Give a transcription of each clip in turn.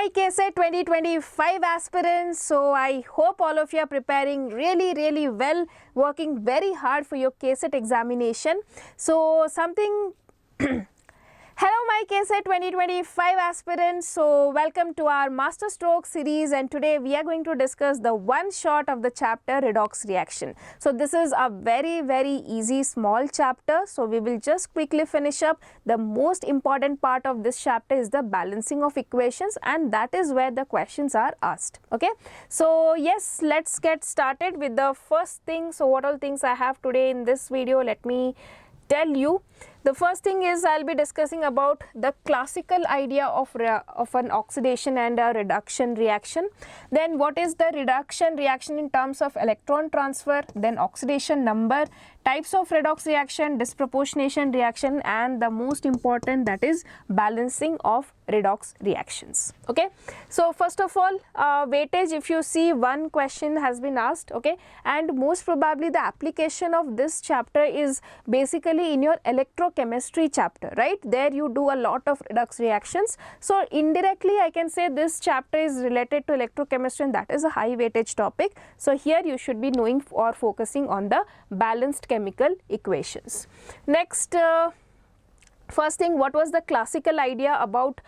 my KCET 2025 aspirants. So I hope all of you are preparing really well, working very hard for your KCET examination. So something hello my KCET 2025 aspirants. So welcome to our Masterstroke series, and today we are going to discuss the one shot of the chapter Redox reaction. So this is a very easy small chapter, so we will just quickly finish up. The most important part of this chapter is the balancing of equations, and that is where the questions are asked. Okay, so yes, let's get started with the first thing. So what all things I have today in this video, let me tell you. The first thing is I'll be discussing about the classical idea of an oxidation and a reduction reaction. Then what is the reduction reaction in terms of electron transfer, then oxidation number, types of redox reaction, disproportionation reaction, and the most important, that is balancing of redox reactions. Okay, so first of all, weightage, if you see, one question has been asked. Okay, and most probably the application of this chapter is basically in your electrochemistry chapter, right? There you do a lot of redox reactions, so indirectly I can say this chapter is related to electrochemistry, and that is a high weightage topic. So here you should be knowing or focusing on the balanced chemical equations. Next, first thing, what was the classical idea about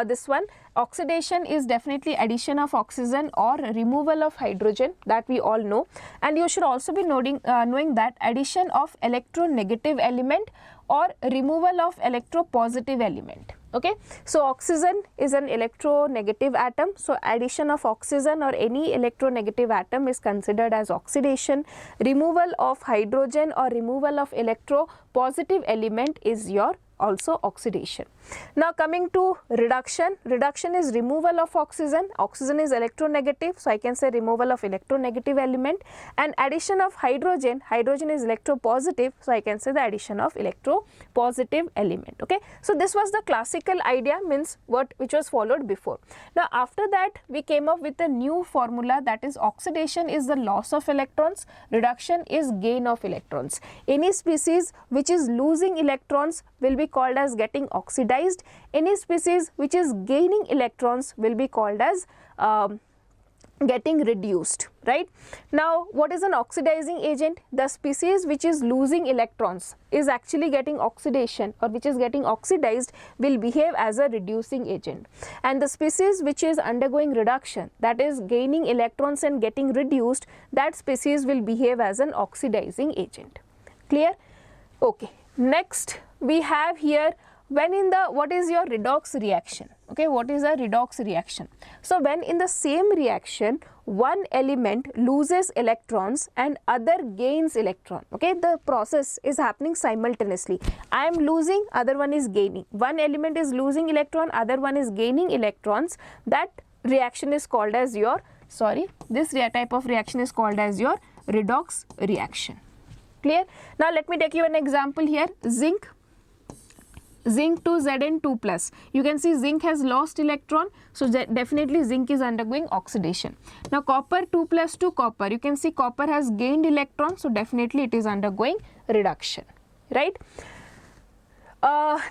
this one? Oxidation is definitely addition of oxygen or removal of hydrogen, that we all know, and you should also be knowing that addition of electronegative element or removal of electropositive element. Okay, so oxygen is an electronegative atom, so addition of oxygen or any electronegative atom is considered as oxidation. Removal of hydrogen or removal of electropositive element is your also oxidation. Now coming to reduction, reduction is removal of oxygen. Oxygen is electronegative, so I can say removal of electronegative element, and addition of hydrogen, hydrogen is electropositive, so I can say the addition of electropositive element. Okay, so this was the classical idea, means which was followed before. Now after that we came up with a new formula, that is oxidation is the loss of electrons, reduction is gain of electrons. Any species which is losing electrons will be called as getting oxidized. Any species which is gaining electrons will be called as getting reduced, right? Now what is an oxidizing agent? The species which is losing electrons is actually getting oxidation, or which is getting oxidized, will behave as a reducing agent, and the species which is undergoing reduction, that is gaining electrons and getting reduced, that species will behave as an oxidizing agent. Clear? Okay, next we have here, when in the, what is your redox reaction? Okay, what is a redox reaction? So when in the same reaction one element loses electrons and other gains electron. Okay, the process is happening simultaneously. I am losing, other one is gaining. One element is losing electron, other one is gaining electrons. That reaction is called as your, this type of reaction is called as your redox reaction. Clear? Now let me take you an example here. Zinc to Zn2 plus. You can see zinc has lost electron, so definitely zinc is undergoing oxidation. Now copper 2 plus 2 copper. You can see copper has gained electron, so definitely it is undergoing reduction, right?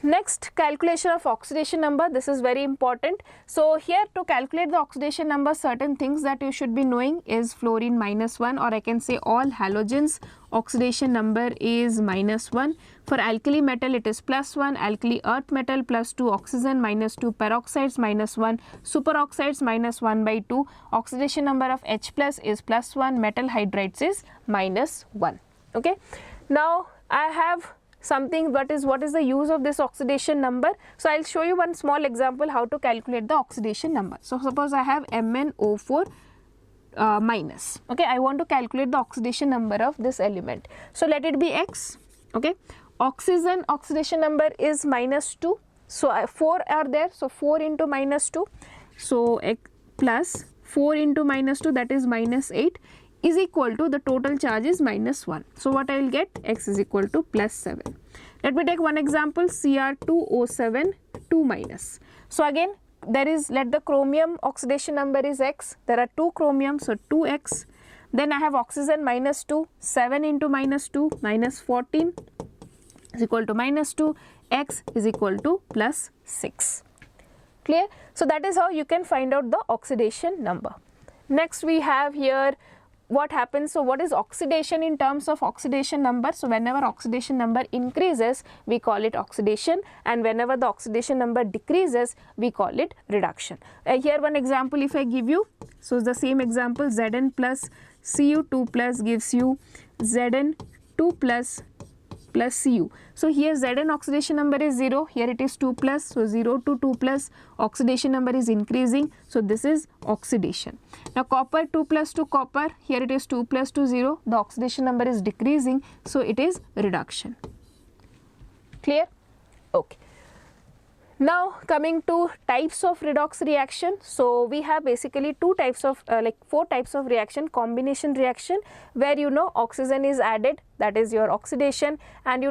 Next, calculation of oxidation number. This is very important. So here to calculate the oxidation number, certain things that you should be knowing is fluorine -1, or I can say all halogens oxidation number is -1. For alkali metal it is +1, alkali earth metal +2, oxygen -2, peroxides -1, superoxides -1/2, oxidation number of H plus is +1, metal hydrides is -1. Okay, now I have something, what is the use of this oxidation number? So I'll show you one small example how to calculate the oxidation number. So suppose I have MnO4 minus. Okay, I want to calculate the oxidation number of this element. So let it be X. Okay, oxygen oxidation number is -2. So 4 are there. So 4 into -2. So X plus 4 into -2, that is -8, is equal to, the total charge is -1. So what I will get? X is equal to +7. Let me take one example, Cr2O7 2 minus. So again there is, let the chromium oxidation number is X. There are 2 chromium, so 2X. Then I have oxygen -2, 7 into -2, -14 is equal to -2, X is equal to +6. Clear? So that is how you can find out the oxidation number. Next we have here what happens. So what is oxidation in terms of oxidation number? So whenever oxidation number increases, we call it oxidation, and whenever the oxidation number decreases, we call it reduction. Here one example if I give you, so the same example, Zn plus Cu2 plus gives you Zn2 plus Cu. So here Zn oxidation number is 0, here it is 2 plus, so 0 to 2 plus, oxidation number is increasing, so this is oxidation. Now copper 2 plus to copper, here it is 2 plus to 0, the oxidation number is decreasing, so it is reduction. Clear? Okay. Now coming to types of redox reaction, so we have basically two types of four types of reaction. Combination reaction, where oxygen is added, that is your oxidation, and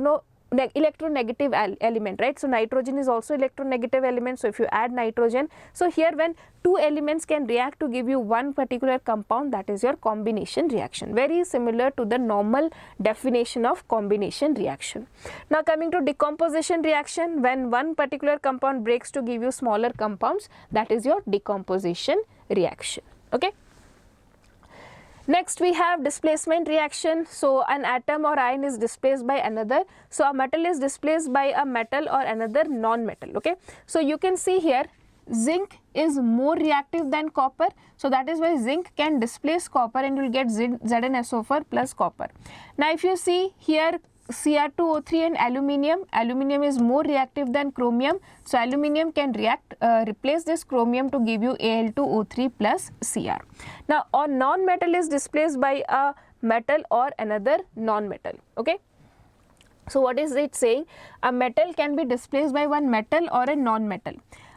electronegative element, right? So nitrogen is also electronegative element, so if you add nitrogen, so here when two elements can react to give you one particular compound, that is your combination reaction, very similar to the normal definition of combination reaction. Now coming to decomposition reaction, when one particular compound breaks to give you smaller compounds, that is your decomposition reaction. Okay. Next we have displacement reaction. So an atom or ion is displaced by another. So a metal is displaced by a metal or another non-metal. Okay. So you can see here zinc is more reactive than copper. So that is why zinc can displace copper and you will get ZnSO4 plus copper. Now if you see here Cr2O3 and aluminium is more reactive than chromium. So aluminium can replace this chromium to give you Al2O3 plus Cr. Now a non-metal is displaced by a metal or another non-metal. Okay. So what is it saying? A metal can be displaced by one metal or a non-metal.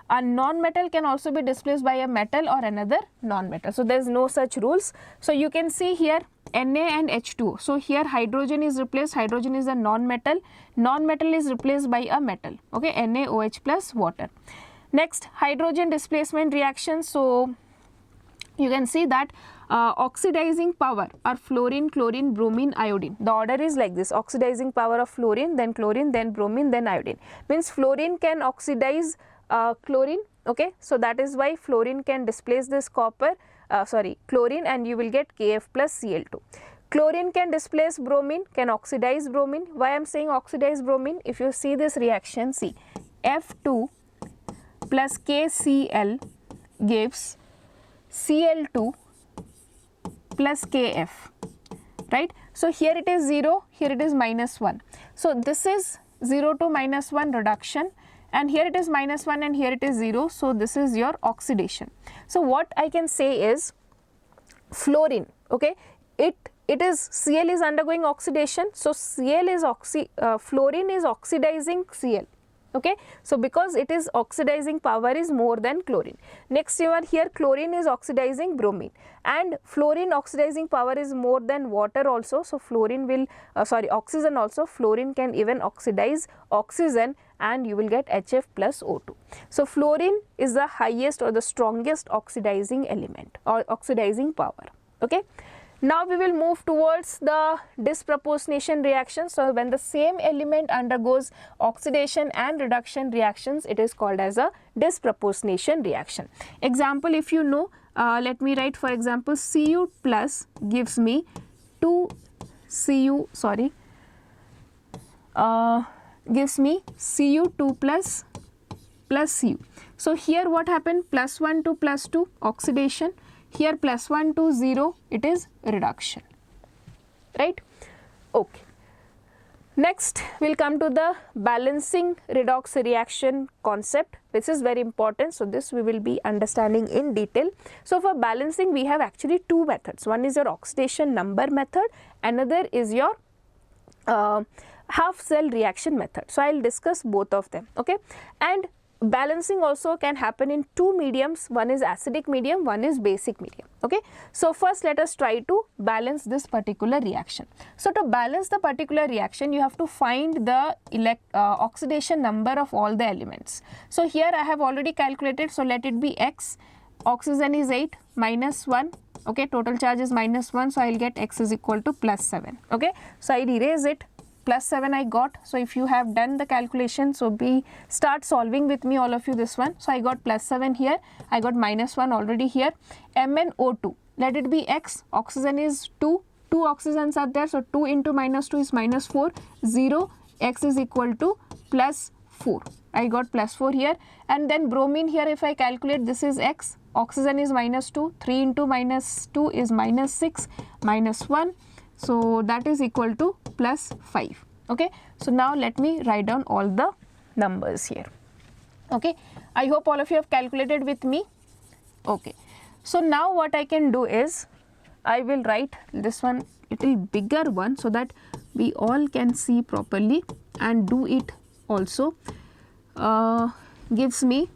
A non-metal can also be displaced by a metal or another non-metal. So there is no such rules. So you can see here Na and H2O. So here hydrogen is replaced, hydrogen is a non-metal, non-metal is replaced by a metal, okay, NaOH plus water. Next, hydrogen displacement reaction. So you can see that oxidizing power are fluorine, chlorine, bromine, iodine. The order is like this: oxidizing power of fluorine, then bromine, then iodine. Means fluorine can oxidize chlorine, okay, so that is why fluorine can displace this chlorine, and you will get Kf plus Cl2. Chlorine can displace bromine, can oxidize bromine. Why I am saying oxidize bromine? If you see this reaction, see F2 plus KCl gives Cl2 plus Kf, right? So here it is 0, here it is -1. So this is 0 to -1 reduction, and here it is -1 and here it is 0. So this is your oxidation. So what I can say is fluorine, okay, it is Cl is undergoing oxidation. So Cl is fluorine is oxidizing Cl. Okay, so because it is oxidizing power is more than chlorine. Next you are here, chlorine is oxidizing bromine, and fluorine oxidizing power is more than water also. So fluorine will oxygen also, fluorine can even oxidize oxygen, and you will get HF plus O2. So fluorine is the highest or the strongest oxidizing element or oxidizing power. Okay. Now we will move towards the disproportionation reaction. So when the same element undergoes oxidation and reduction reactions, it is called as a disproportionation reaction. Example, if you know, let me write, for example, Cu plus gives me gives me Cu2 plus Cu. So here what happened? +1 to +2 oxidation. Here +1 to 0, it is reduction, right? Okay. Next, we'll come to the balancing redox reaction concept. This is very important. So this we will be understanding in detail. So for balancing, we have actually two methods. One is your oxidation number method. Another is your half cell reaction method. So I'll discuss both of them. Okay. And balancing also can happen in two mediums. One is acidic medium, one is basic medium. Okay. So first let us try to balance this particular reaction. So to balance the particular reaction, you have to find the oxidation number of all the elements. So here I have already calculated. So let it be X. Oxygen is 8, -1. Okay. Total charge is -1. So I will get X is equal to +7. Okay. So I erase it. plus 7 I got. So if you have done the calculation, so start solving with me, all of you, this one. So I got plus 7 here, I got minus 1 already here. MnO2, let it be X, oxygen is 2, 2 oxygens are there, so 2 into minus 2 is minus 4, 0, X is equal to plus 4. I got plus 4 here. And then bromine here, if I calculate, this is X, oxygen is minus 2, 3 into minus 2 is minus 6, minus 1, so that is equal to plus 5. Okay, so now let me write down all the numbers here. Okay, I hope all of you have calculated with me. Okay, so now what I can do is, I will write this one little bigger one so that we all can see properly and do it also. Gives me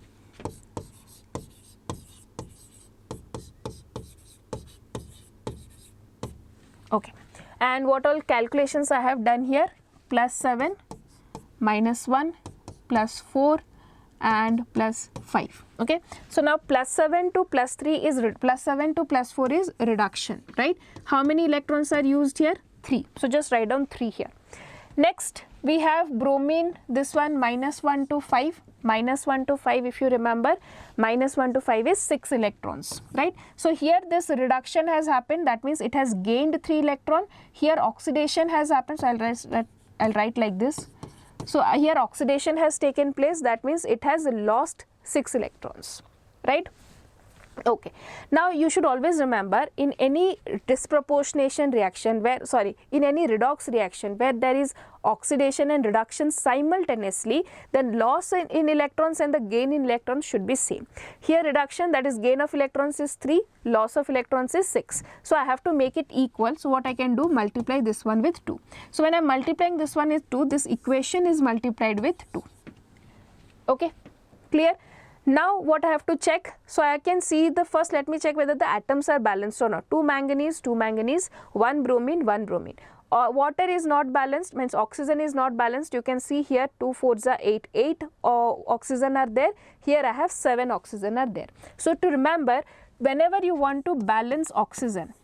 okay, and what all calculations I have done here, plus 7, minus 1, plus 4 and plus 5. Okay, so now plus 7 to plus 3 is plus 7 to plus 4 is reduction, right? How many electrons are used here? 3. So just write down 3 here. Next we have bromine, this one minus 1 to 5, minus 1 to 5, if you remember, minus 1 to 5 is 6 electrons, right? So here this reduction has happened, that means it has gained 3 electron. Here oxidation has happened, so I'll write like this. So here oxidation has taken place, that means it has lost 6 electrons, right? Okay, now you should always remember, in any disproportionation reaction in any redox reaction where there is oxidation and reduction simultaneously, then loss in electrons and the gain in electrons should be same. Here reduction, that is gain of electrons, is 3, loss of electrons is 6. So I have to make it equal. So what I can do, multiply this one with 2. So when I am multiplying this one with 2, this equation is multiplied with 2. Okay, clear? Now what I have to check, so I can see the first, let me check whether the atoms are balanced or not. 2 manganese, 1 bromine, 1 bromine. Water is not balanced, means oxygen is not balanced. You can see here 2 4s are 8, 8 oxygen are there. Here I have 7 oxygen are there. So to remember, whenever you want to balance oxygen,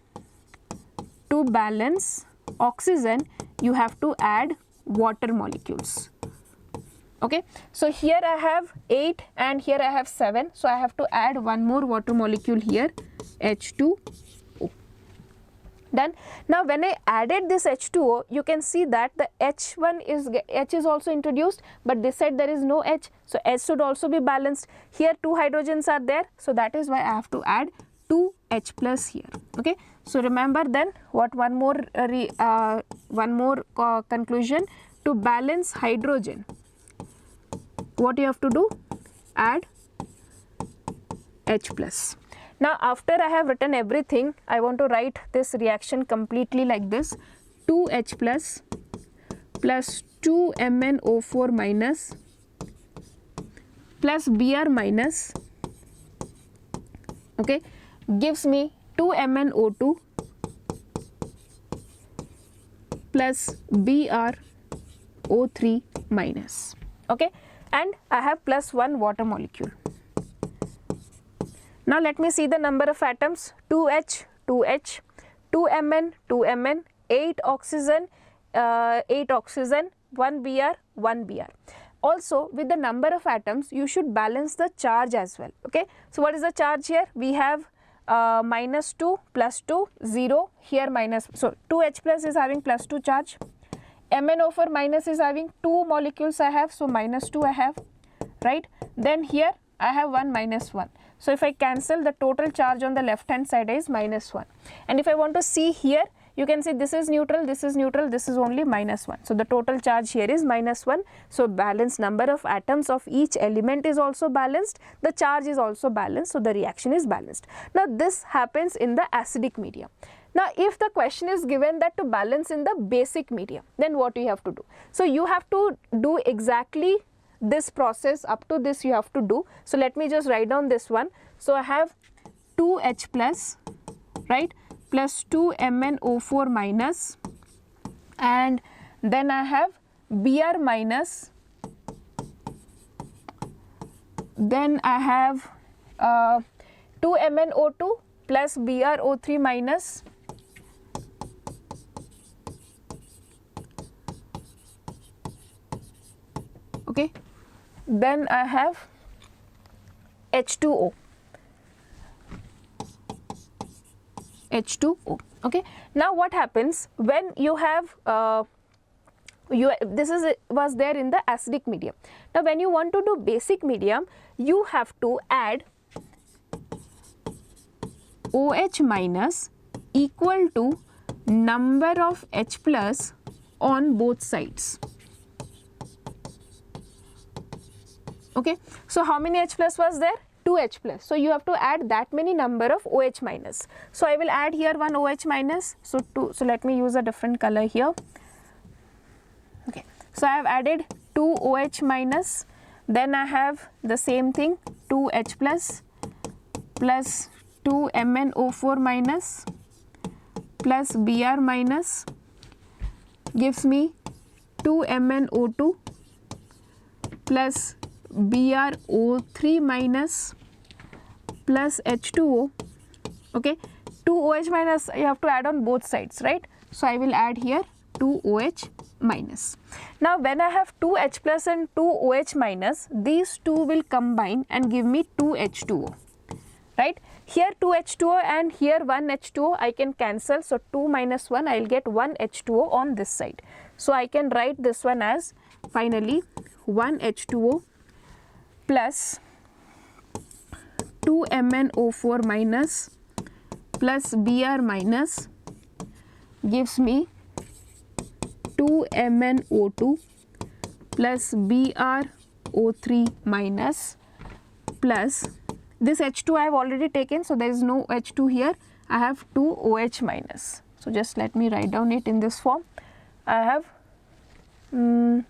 you have to add water molecules. Okay, so here I have 8 and here I have 7, so I have to add one more water molecule here, H2O. Done. Now when I added this H2O, you can see that the H is also introduced, but this side there is no H, so H should also be balanced. Here 2 hydrogens are there, so that is why I have to add 2 H plus here. Okay, so remember then what, one more conclusion, to balance hydrogen, what you have to do, add H plus. Now after I have written everything, I want to write this reaction completely like this, 2H plus plus 2 MnO4 minus plus Br minus, okay, gives me 2 MnO2 plus BrO3 minus, okay, and I have plus 1 water molecule. Now let me see the number of atoms, 2H, 2H, 2Mn, 2Mn, 8 oxygen, 1 Br, 1 Br. Also with the number of atoms, you should balance the charge as well, okay. So what is the charge here? We have minus 2, plus 2, 0, here minus, so 2H plus is having plus 2 charge. MnO4 minus is having 2 molecules I have, so minus 2 I have, right. Then here I have 1 minus 1. So if I cancel, the total charge on the left hand side is minus 1. And if I want to see here, you can see this is neutral, this is neutral, this is only minus 1. So the total charge here is minus 1. So balanced number of atoms of each element is also balanced, the charge is also balanced, so the reaction is balanced. Now this happens in the acidic medium. Now if the question is given that to balance in the basic medium, then what you have to do? So you have to do exactly this process, up to this you have to do. So let me just write down this one. So I have 2H plus, right, plus 2 MnO4 minus, and then I have Br minus, then I have 2 MnO2 plus BrO3 minus, okay. Then I have H2O. H2O. Okay. Now what happens when you have was there in the acidic medium. Now when you want to do basic medium, you have to add OH minus equal to number of H plus on both sides. Okay. So how many H plus was there? 2H plus. So you have to add that many number of OH minus. So I will add here one OH minus. So let me use a different color here. Okay. So I have added 2 OH minus. Then I have the same thing, 2H plus plus 2 MnO4 minus plus Br minus gives me 2 MnO2 plus BrO3 minus plus H2O. Okay, 2 OH minus you have to add on both sides, right? So I will add here 2 OH minus. Now when I have 2 H plus and 2 OH minus, these two will combine and give me 2 H2O, right? Here 2 H2O and here 1 H2O I can cancel. So 2 minus 1 I will get 1 H2O on this side. So I can write this one as finally 1 H2O plus 2 MnO4 minus plus Br minus gives me 2 MnO2 plus BrO3 minus plus this H2 I have already taken, so there is no H2 here. I have 2 OH minus. So just let me write down it in this form. I have 2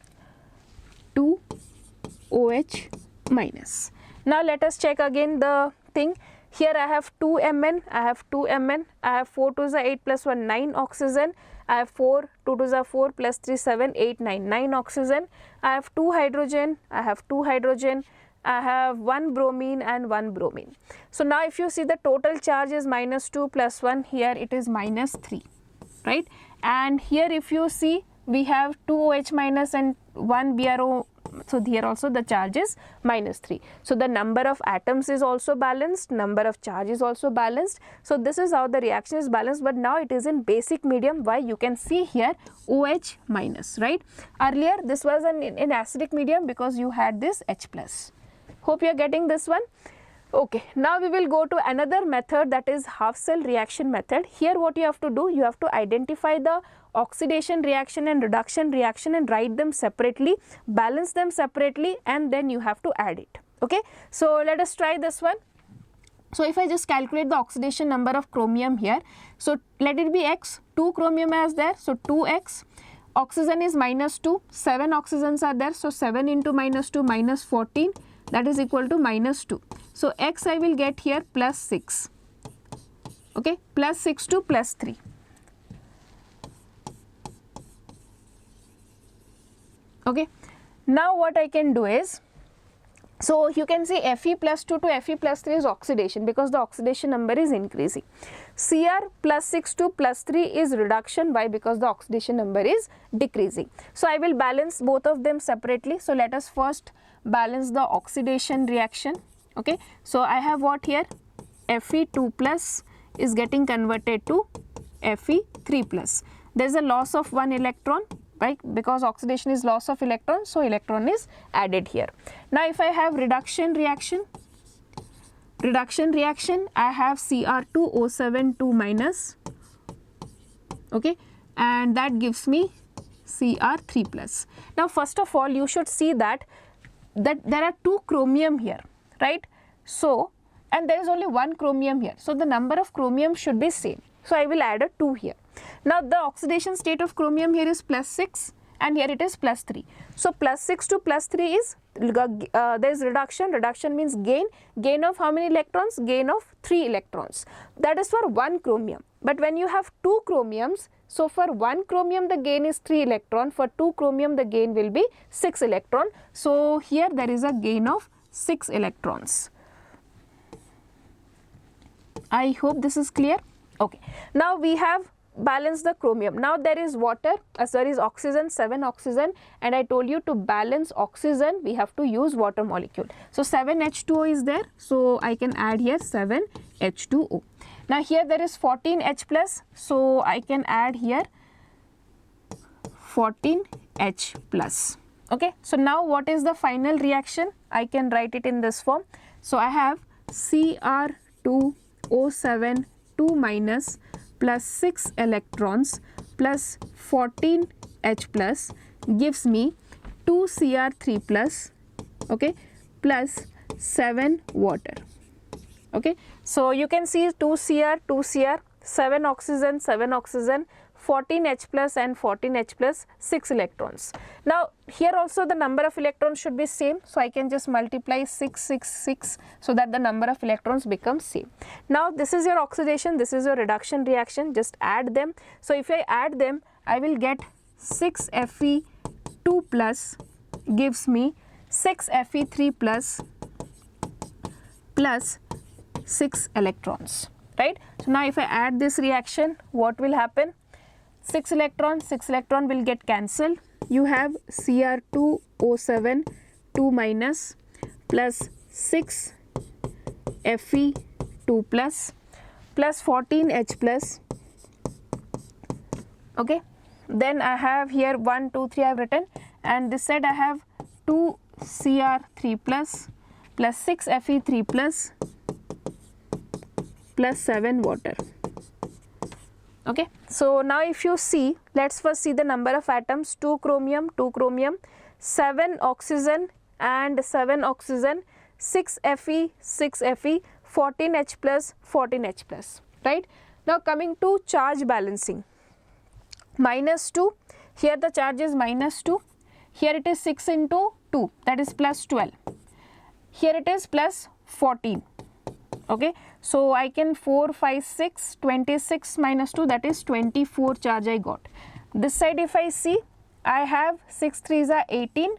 OH minus. Now let us check again the thing. Here I have 2 Mn, I have 2 Mn, I have 4 to the 8 plus 1, 9 oxygen. I have 4, 2 to the 4 plus 3, 7, 8, 9, 9 oxygen. I have 2 hydrogen, I have 2 hydrogen. I have 1 bromine and 1 bromine. So now if you see the total charge is minus 2 plus 1, here it is minus 3, right? And here if you see we have 2 OH minus and 1 BRO, so here also the charge is minus 3. So the number of atoms is also balanced, number of charge is also balanced. So this is how the reaction is balanced, but now it is in basic medium. Why? You can see here OH minus, right? Earlier this was in acidic medium because you had this H plus. Hope you are getting this one. Okay, now we will go to another method, that is half cell reaction method. Here what you have to do, you have to identify the oxidation reaction and reduction reaction and write them separately, balance them separately, and then you have to add it. Okay, so let us try this one. So if I just calculate the oxidation number of chromium here, so let it be X, 2 chromium is there, so 2X. Oxygen is minus 2, 7 oxygens are there, so 7 into minus 2 minus 14, that is equal to minus 2. So X I will get here plus 6, okay, plus 6 to plus 3. Okay, now what I can do is, so you can see Fe plus 2 to Fe plus 3 is oxidation because the oxidation number is increasing. Cr plus 6 to plus 3 is reduction. Why? Because the oxidation number is decreasing. So I will balance both of them separately. So let us first balance the oxidation reaction. Okay, so I have what here, Fe2 plus is getting converted to Fe3 plus. There is a loss of 1 electron, right? Because oxidation is loss of electron, so electron is added here. Now if I have reduction reaction, I have Cr2O7 2 minus, okay, and that gives me Cr3 plus. Now first of all you should see that there are 2 chromium here, right? So, and there is only 1 chromium here, so the number of chromium should be same. So I will add a 2 here. Now the oxidation state of chromium here is plus 6 and here it is plus 3. So plus 6 to plus 3 is, there is reduction. Reduction means gain. Gain of how many electrons? Gain of 3 electrons. That is for 1 chromium. But when you have 2 chromiums, so for 1 chromium the gain is 3 electron. For 2 chromium the gain will be 6 electron. So here there is a gain of 6 electrons. I hope this is clear. Okay. Now we have balance the chromium. Now there is water, there is oxygen, 7 oxygen, and I told you to balance oxygen we have to use water molecule. So 7H2O is there, so I can add here 7H2O. Now here there is 14H plus, so I can add here 14H plus. Okay, so now what is the final reaction? I can write it in this form. So I have Cr2O7 2 minus plus 6 electrons plus 14H plus gives me 2Cr3 plus, okay, plus 7 water. Okay, so you can see 2Cr, 7 oxygen, 14H plus and 14H plus, 6 electrons. Now here also the number of electrons should be same, so I can just multiply 6, 6, 6 so that the number of electrons becomes same. Now this is your oxidation, this is your reduction reaction, just add them. So if I add them, I will get 6 Fe2 plus gives me 6 Fe3 plus 6 electrons, right? So now if I add this reaction, what will happen? 6 electron will get cancelled. You have Cr2O7 2 minus plus 6 Fe2 plus 14H plus. Okay, then I have here 1, 2, 3 I have written, and this side I have 2 Cr3 plus 6 Fe3 plus 7 water. Okay, so now if you see, let's first see the number of atoms: 2 chromium, 7 oxygen and 7 oxygen, 6 Fe, 14H plus, right? Now coming to charge balancing, -2, here the charge is -2, here it is 6 into 2, that is plus 12, here it is plus 14. Okay, so I can 4, 5, 6, 26 minus 2, that is 24 charge I got. This side if I see, I have 6 3s are 18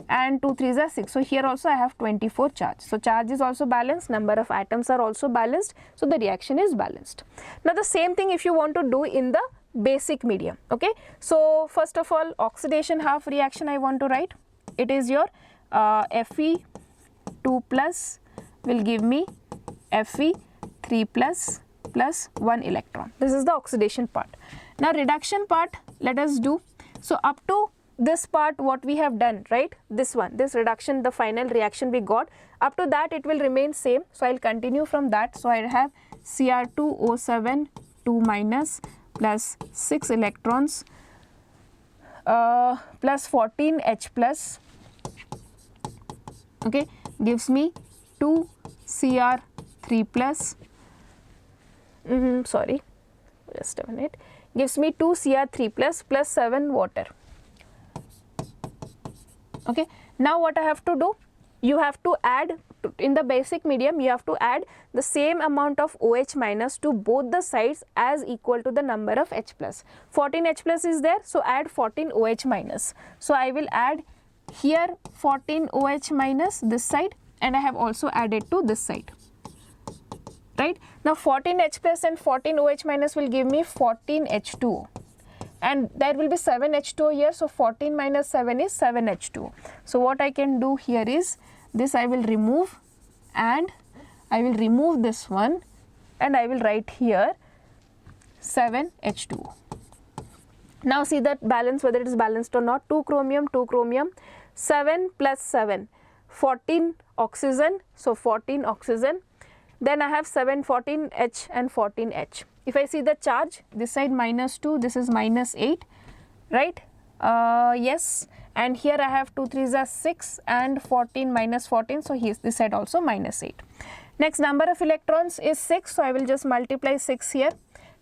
and 2 3s are 6. So here also I have 24 charge. So charge is also balanced, number of atoms are also balanced. So the reaction is balanced. Now the same thing if you want to do in the basic medium. Okay, so first of all, oxidation half reaction I want to write. It is your Fe2 plus will give me Fe3 plus 1 electron. This is the oxidation part. Now reduction part, let us do. So up to this part what we have done, right? This one, this reduction, the final reaction we got, up to that it will remain same. So I will continue from that. So I have Cr2O7 2 minus plus 6 electrons plus 14H plus, okay, gives me 2 Cr3 plus, sorry, just a minute, gives me 2 Cr3 plus 7 water. Okay, now what I have to do, you have to add, in the basic medium you have to add the same amount of OH minus to both the sides as equal to the number of H plus. 14H plus is there, so add 14 OH minus. So I will add here 14 OH minus this side, and I have also added to this side, right? Now 14H plus and 14 OH minus will give me 14H2O, and there will be 7H2O here, so 14 minus 7 is 7H2O. So what I can do here is, this I will remove, and I will remove this one, and I will write here 7H2O. Now see that balance, whether it is balanced or not. 2 chromium, 7 plus 7, 14 oxygen, so 14 oxygen. Then I have 7, 14H and 14H. If I see the charge, this side -2, this is -8, right? Yes, and here I have 2 3s are 6 and 14 minus 14, so this side also -8. Next, number of electrons is 6, so I will just multiply 6 here.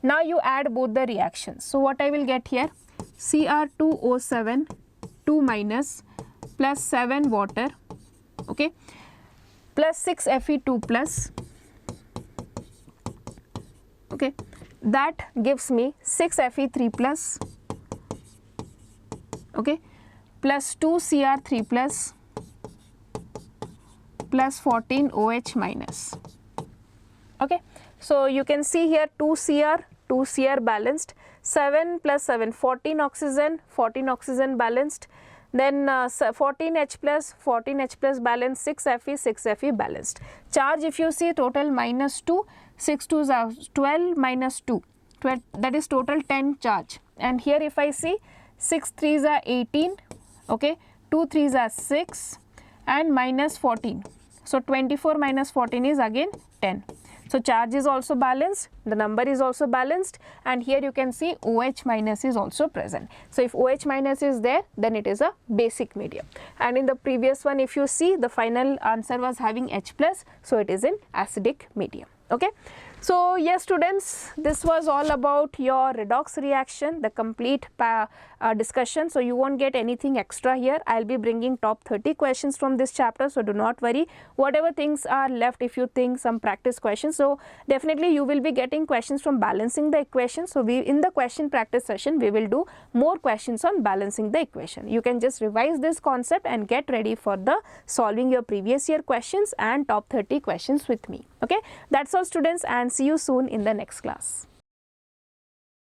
Now you add both the reactions. So what I will get here, Cr2O7 2 minus plus 7 water, okay, plus 6 Fe2 plus, okay, that gives me 6 Fe3 plus, okay, plus 2 Cr3 plus 14 OH minus. Okay, so you can see here 2 Cr 2Cr balanced, 7 plus 7, 14 oxygen balanced, then 14H plus balanced, 6 Fe balanced. Charge if you see total minus 2, 6 2s are 12 minus 2, that is total 10 charge. And here if I see 6 3s are 18, okay, 2 3s are 6 and minus 14. So 24 minus 14 is again 10. So charge is also balanced, the number is also balanced, and here you can see OH minus is also present. So if OH minus is there, then it is a basic medium. And in the previous one, if you see, the final answer was having H plus, so it is in acidic medium. Okay. So yes students, this was all about your redox reaction, the complete discussion. So you won't get anything extra here. I'll be bringing top 30 questions from this chapter, so do not worry. Whatever things are left, if you think some practice questions, so definitely you will be getting questions from balancing the equation. So in the question practice session, we will do more questions on balancing the equation. You can just revise this concept and get ready for the solving your previous year questions and top 30 questions with me. Okay, that's all students, and see you soon in the next class.